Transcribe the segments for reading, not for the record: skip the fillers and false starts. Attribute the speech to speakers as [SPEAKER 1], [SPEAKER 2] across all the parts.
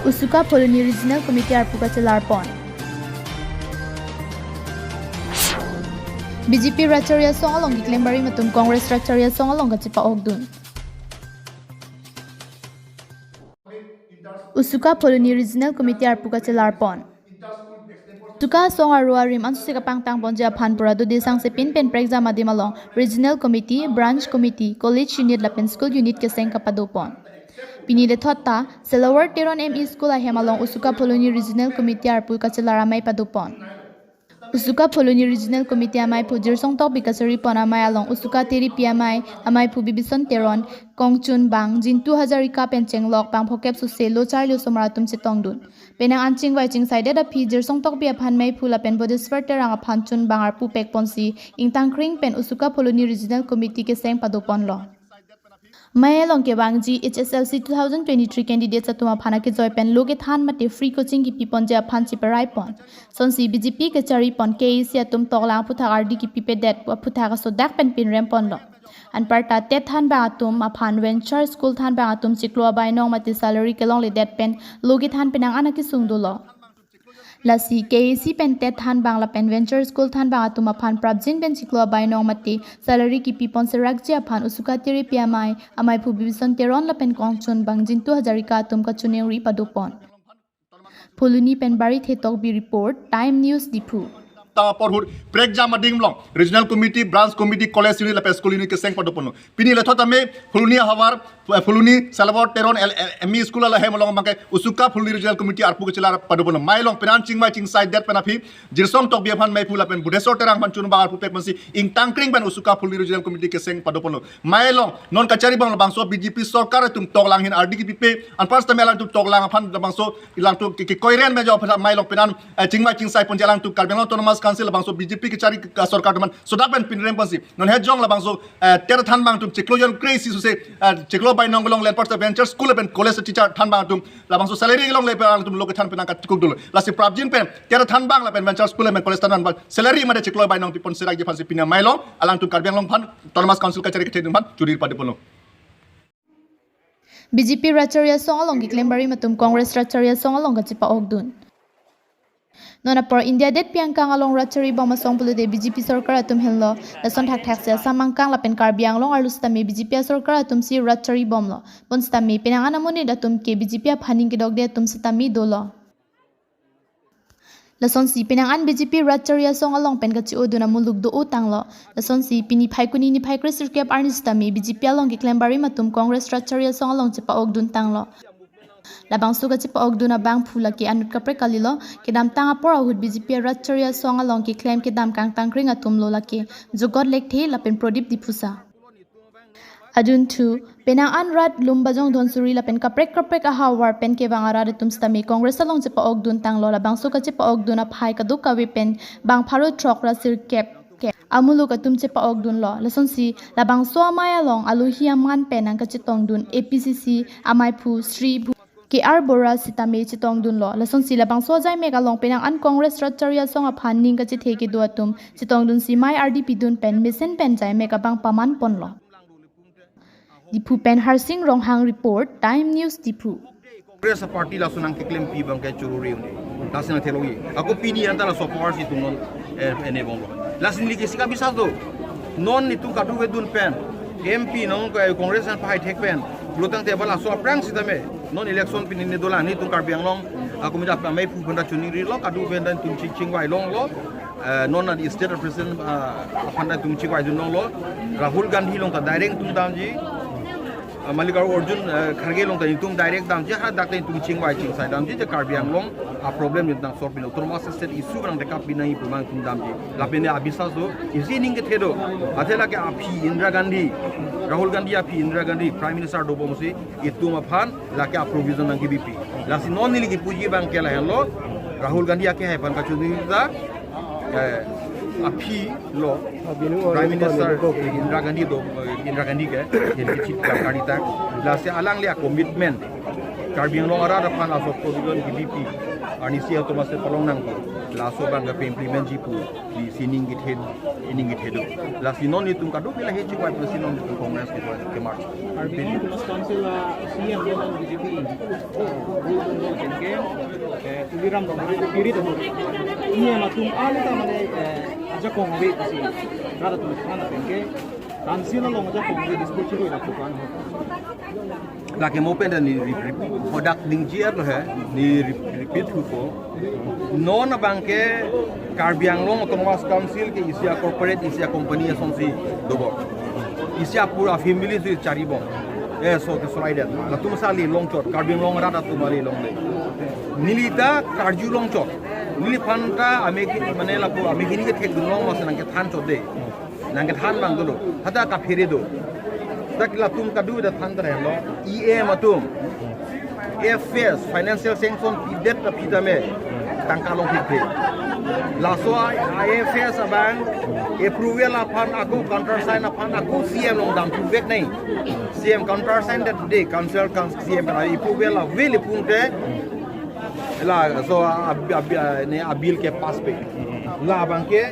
[SPEAKER 1] Usuka Poloni Regional Committee Arpuka Chelarpon. BJP Racharia Songalong Giklembari Matum Congress Racharia Songalong Gachipa Ogdun. Usuka Poloni Regional Committee Arpuka Chelarpon. Tuka song arua rim ansu sika pangtang bonja phanpura do desang se pin pen prexam adimalong regional committee branch committee college unit lapen school unit ke seng kapadopon pini le thotta selower teron me school a hemalong usuka poloni regional committee arpu kachelara mai padopon usuka poloni regional committee amai pujir song tok bikasari pona mai along usuka teri piamai amai pu bibison teron kongchun bang jin 2000 pencheng lok pang phokep su selo charlo somratum chitongdun penang anching wai ching side da phi song tok bia phan mai phula pen bodisfer terang phan chun bangar pu pek ponsi ingtang kring pen usuka poloni regional committee ke seng padopon lo mai long ke bangji HSLC 2023 candidates atuma phana ke joy pen loge than mate free coaching ki pipon ja phan chi parai pon sonsi BJP ke chari pon ke isia tum toklang phutha RD ki pipe det phutha ka so dak pen pin rem pon lo an parta te than ba atum a phan venture school than ba atum chiklo bai nong mate salary ke long le det pen loge than penang ana ki sungdo lo lasi KC pen te than bangla pen venture school than ba atum a phan prabjin pen chiklo bai nong mate salary ki pipon se rakja phan usuka teri piamai amai phu bibison teron la pen kongchon bangjin 2000 ka atum ka chuneri padopon Poloni pen bari thetok bi report Time News Dipu
[SPEAKER 2] Porhur prexam adinglong regional committee branch committee college unit la school unit ke seng padopono pini le thotame fuluni hawar fuluni salawar teron me school la hemolong mangke usuka fuluni regional committee arpu ke chelar padopono mailong penan ching mai ching side that penapi jirsong tok bia phan mai phula pen budesor terang pan chun ba arpu pek mansi ing tangkring pen usuka fuluni regional committee ke seng padopono mailong non kachari bang bangso BJP sarkar tum tok lang hin RD ki pipe an pas tamelang tum tok lang phan bangso ilang tu ki koiren me jo mailong penan ching mai ching side pon jalang tu kalbeng autonomous council bangso BJP ke cari sarkar teman sodak pen pinrem pansi non hejong la bangso ter than bang tum chiklo jon crazy su se chiklo bai nongolong len parts venture school pen college teacher than bang tum la bangso salary long le pen tum lok than pen ka tikuk dul la si prabjin pen ter than bang la pen venture school pen college than bang salary made chiklo bai nong pipon serak je pansi pina mailong alang tum karbeng long phan autonomous council ka cari ke thedum phan churir padipolo
[SPEAKER 1] BJP Racharia Songalong Giklembari matum Congress Racharia Songalong gachipa ogdun Nona por India det piang kang along Rachari bama song pulu de BJP sarkar atum hillo lason thak thak se samang kang lapen karbiang long arlustami BJP sarkar atum si Rachari bomlo bonstami penangana moni datum ke BJP phaning ke dogde atum sitami dolo lason si penangan BJP Rachari song along pen gachi oduna muluk do utanglo lason si pini phaikuni ni phaikre sirkep arnistami BJP along ke klembari matum Congress Rachari song along chipa ogdun tanglo labang suga chipa ogduna bang phula ki anut kapre kalilo ke dam tanga por ahut BJP Racharia song along ki claim ke dam kang tangkring atum lola ke jogod lekthi lapen prodip dipusa adun thu penang anrat lumbajong dhonsuri lapen kaprek aha war pen ke bangara de tumstami Congress along chipa ogdun tang lola bang suga chipa ogduna phai ka duka we pen bang pharo trokra sir kep amulu ka tum chipa ogdun lo lason si labang so amaya long alu hiaman penang ka chitong dun APCC amai phu Sri KR Bora Sitame Chitong Dun Lo Lason Sila Bang Sojai Mega Long Penang an Congress Racharia Song a Phanning ka chitheke do atum Chitong Dun si mai RDP dun pen misen pen jai Mega Bang paman pon lo Dipu pen Harsing Ronghang report Time News Dipu
[SPEAKER 3] Congress party la sunang ke claim pi bang ke chururi uni lasin thelogi ako pini anta la support si tunon ene bong lasin li ke sika bisa do non ni tu ka du dun pen MP nong Congress an phai thek pen lutang te bala so prang sitame non election pin ni dola ni tung karbiang long aku mi dapat mai pu benda chuni ri lo kadu benda tung ching wai long lo non na state representative apanda tung ching wai long lo Rahul Gandhi long ta direct tung dam ji Mallikarjun Arjun Kharge long ta tung direct dam ji ha dak tung ching wai ching sai dam ji te karbiang long a problem ni tang sort pin autonomous state issue bang dekap bin nai pumang tung dam ji lapene abisa so isi ning ke thedo athela ke api Indira Gandhi Rahul Gandhi api Indira Gandhi Prime Minister do bomusi itu ma phan la ke provision nang BP la si non ni ki puji bang ke la hello Rahul Gandhi ake hai ban ka chuni da api lo Prime Minister Indira Gandhi ke jadi chief kari tak la si alang le commitment karbiang long ara da phan aso provision BP ani si automatic palong nang laso bang ke implement jipu di sining git head la sinon itu kadu bila he chikwa pe sinon itu kongres ke march
[SPEAKER 4] Council CM yang BJP ke tuliram dong kiri dong ini matung ala ta mane aja kongwe kasi rada tu kana pengke council lo aja kongwe diskusi ro ila tukan
[SPEAKER 3] la ke mo pen ni product ding jier lo he ni repeat ko non bang ke Karbiang Long Autonomous Council ke isia corporate isia company asonsi dobo isia pura family tu cari bom so ke slide la tu sali long chot Karbiang Long rada tu mali long le nilita karju long chot nili phanta ameki mane la ko ameki ni ke thek long mas nang ke than chot de nang ke than bang dolo hata ka phire do tak la tum ka du da than da lo EM atum FS financial sanction pidet ta pitame tangka long pikre laso IFS abang approval upon aku countersign upon aku CM long dam tu vek nai CM countersign that day council CM kan approval la vele punte la so ne abil ke pass pe la bang ke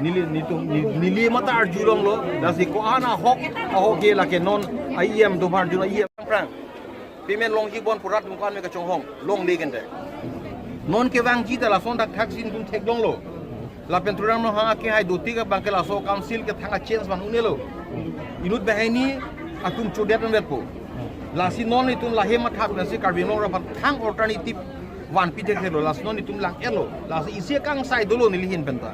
[SPEAKER 3] nili mata arjulong lo dasi ko ana hok ke la ke non IM do mar jula IM prang pimen long ji bon purat mungkan me ka chong hong long legen de non ke wang ji la son dak thaksin dun thek dong lo la penturam no ha ke hai doti ka bangke la so council ke thanga change ban unelo inut bahani atum chodet net po la si non itun la hema thak na si Karbiang ra ban thang alternative wan pitek thelo la non itum lang elo la si ise kang sai dolo ni lihin penta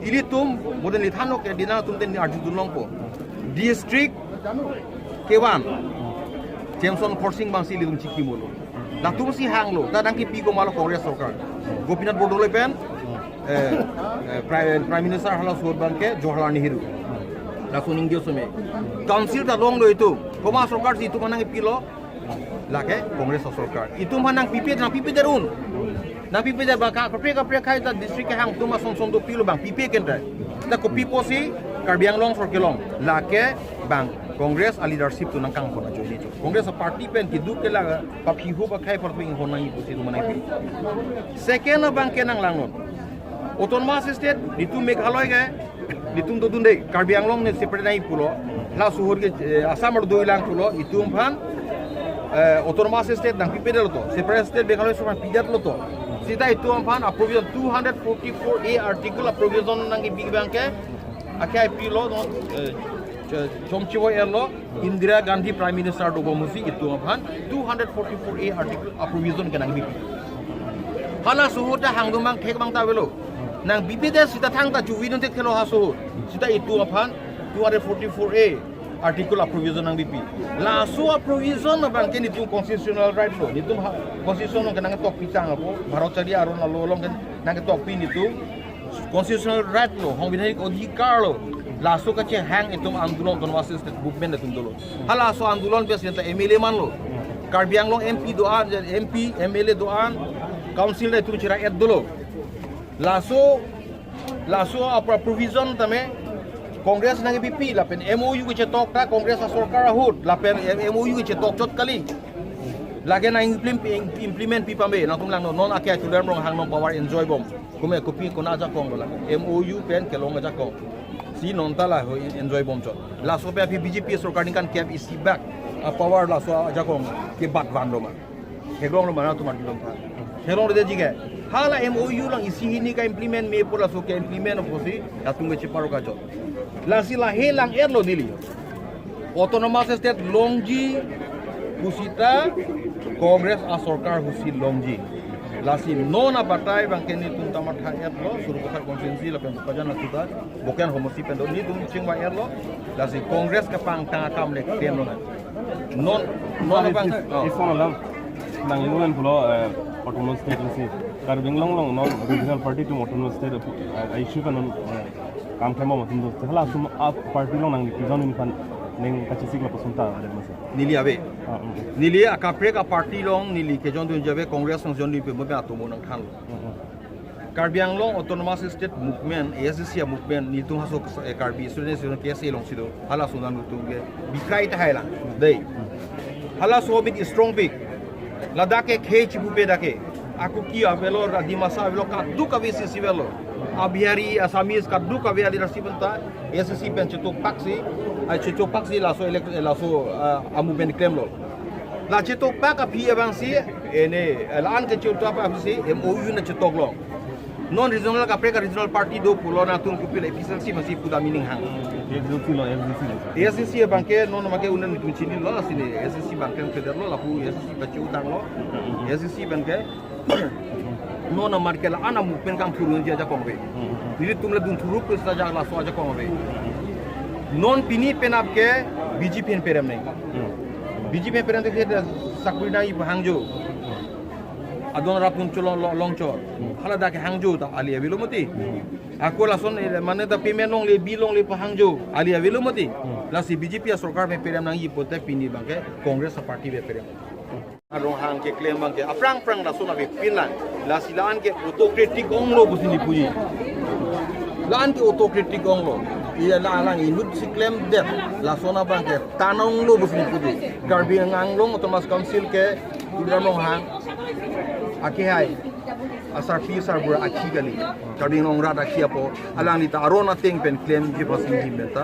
[SPEAKER 3] ili tum moden li thanok ke dina tum den arju dunlong po district kewan Jameson forcing bang si lidum chiki molo la tum si hang lo ta dang ki pi ko malo Kongres sarkar Gopinath Bordoloi pen prime minister hala sor banke Jawaharlal Nehru la suning dio some council ta long lo itu koma sarkar si itu manang pilo la ke Kongres sarkar itu manang pipi derun na pipi da baka kapre khai ta district ke hang tuma som do pilo bang pipi ken ta ta ko pipo si Karbiang Long for kilong la ke bang Congress a leadership tu nangkang ko na join ito Congress a party pen ki du ke la papi hu ba khai par ping ho na ipo si tu manai pi second na bang kenang langon autonomous state ditu Meghalaya ke ditum to dunde Karbiang Long ne separate nai pulo la suhur ke Assam ar doi lang pulo itum phan autonomous state nang pipe lo to separate state Meghalaya so pidat lo to sita itu phan approval 244A article approval nang big bank ke akai pilo non Chomchiwo Erlo Indira Gandhi Prime Minister do Gomusi itu aphan 244A article approval ke nang big hala suhuta hangdumang thek bang ta welo nang bipide sita thang ta juwi non tek thelo ha suhut sita itu aphan 244A article approval nang BP la so provision bang ke nitu constitutional right lo nitu constitution ke nang tok pitang apo Bharat chari aron lo long ke nang tok pi nitu constitutional right lo সংবিধানিক অধিকার lo la so ka che hang itum andolon autonomous state movement itum dolo hala so andolon be senta MLA man lo Karbiang Long MP doan MP MLA doan council le tu chira et dolo la so apra provision tame Congress nang BP la pen MOU ke chetok ta Congress a sarkar hut la pen MOU ke chetok chot kali lagi na implement pi pambe na tum lang non akia chuler mong hang non power enjoy bom kume kopi kona ja kong la MOU pen ke long ja kong si non ta la enjoy bom chot la so pe BJP sarkar ni kan cap isi back power la so ja kong ke bat van do ma ke gong lo ma na tumar dilom tha helong de jige hala MOU lang isi hini ka implement me pola so ke implement of si la tum che paro ka chot la si la helang erlo dili autonomous state longji kusita Congress a sarkar husi longji lasi nona batai bangkeni tum tamar thayat lo suru kota konsensi la pen pajana tuta bokan homosi pen ni tum chingwa erlo lasi Congress ka pang tanga kam le tem lo non bang
[SPEAKER 5] ifon lam nang inuan pulo autonomous state si Karbiang Long non regional party to autonomous state issue kan kam thema matum do hala sum party long nang kizon in fan neng kachisik la pasunta ada masa
[SPEAKER 3] nili abe nili akapre ka party long nili ke jon dun jabe Congress ng jon lipe mobe atomo nang khan Karbiang Long autonomous state movement ASC movement ni tung haso Karbi students yung KSA long sido hala sunan lutung ge bikai ta haila dei hala so bit strong big ladake khe chibu pe dake aku kia velo di masa velo kadu kavisi si velo abhiari asamis kadu kaviali rasi benta SSC pen cetok paksi laso amu ben claim lo la cetok pak api abang si ene lan ke cetok apa si MOU na cetok lo non regional kapre ka regional party do pulo na tung kupil efficiency masih puda meaning hang SSC bangke non make unan itu cini lo asini SSC bangke feder lo lapu SSC bacu utang lo SSC bangke non na marke la ana mu pen kang turun dia jakong be jadi tumla dun turu plus saja la so jakong be non pini penap ke BJP pen perem nei BJP perem te sakurina i hangjo adon rapun chulong longchor hala da ke hangjo ta ali avilo mati aku lason mane da payment long le bilong le hangjo ali avilo mati la si BJP sarkar me perem nang i pote pini bangke congress party be perem arong hang ke claim bangke aprang la sona be pinlan la silaan ke autocratic onglo busini puji laan ke autocratic onglo ia la lang inut si claim det la sona bangke tanong lo busini puji garbi nganglong autonomous council ke udamong hang akihai asar pi sar bura aki gali garbi ngong rada kiapo alang ni ta arona ting pen claim je pasin himenta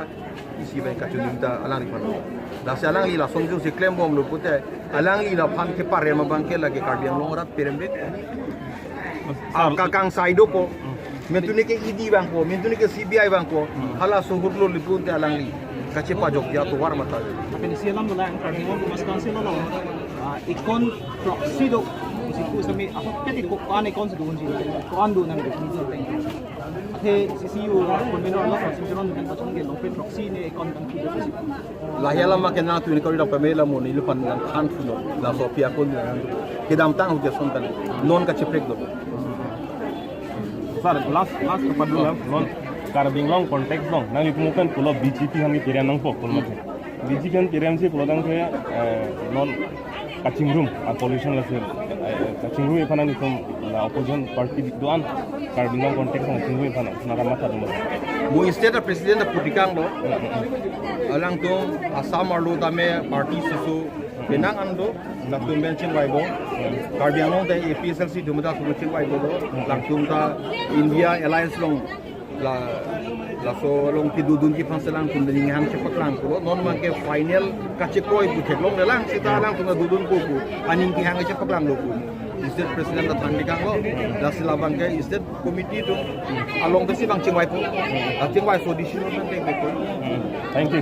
[SPEAKER 3] isi baik kaculinta alang ni pano la si alang li la songju si claim bom lo pute alang li la phan ke pare ma bangke lagi garbi ngong rat perembe kakang saido po mentuni ke ID bangko mentuni ke CBI bangko hala suhurlo lipun te alang li kace pajok ya to war mata
[SPEAKER 4] Penisialam do lang karni mo mas council lo ikon proxy do isiku sami apa kati ko kan ikon sa doon sila ko ando nang definition tang the CCU convener lo consideron ng patong gelo proxy ni ikon tang kido
[SPEAKER 3] lahela makena tu ni ko ida pamela mo ni lupan ng khan funo la sofia kon kidam tang hu son tan non ka cheprek do
[SPEAKER 5] sar last kepada non karbing long konteks long nang ipukan pulo BJP kami kirian nang pok pulo BJP kan kirian si pulo dang kaya non kacing room pollution lah sir kacing room ipan ni kom la opposition party doan karbing long konteks nang kacing room ipan nara mata dum
[SPEAKER 3] mo instead of president putikang lo alang tu asam arlo tame party susu penang ando laktum benchen waibo karbiang te APSLC dumada sumuchin waibo lo laktum ta India alliance long la so long tidudun ki panselang kun ding hang cepak lang ko non man ke final ka chekroi bu cheklong lang sita lang kun dudun ko ku aning ki hang cepak lang lo ku state president ta tandikang lo la silabang ke state committee tu along te si bang chingwai po chingwai so decision ke ko
[SPEAKER 5] thank you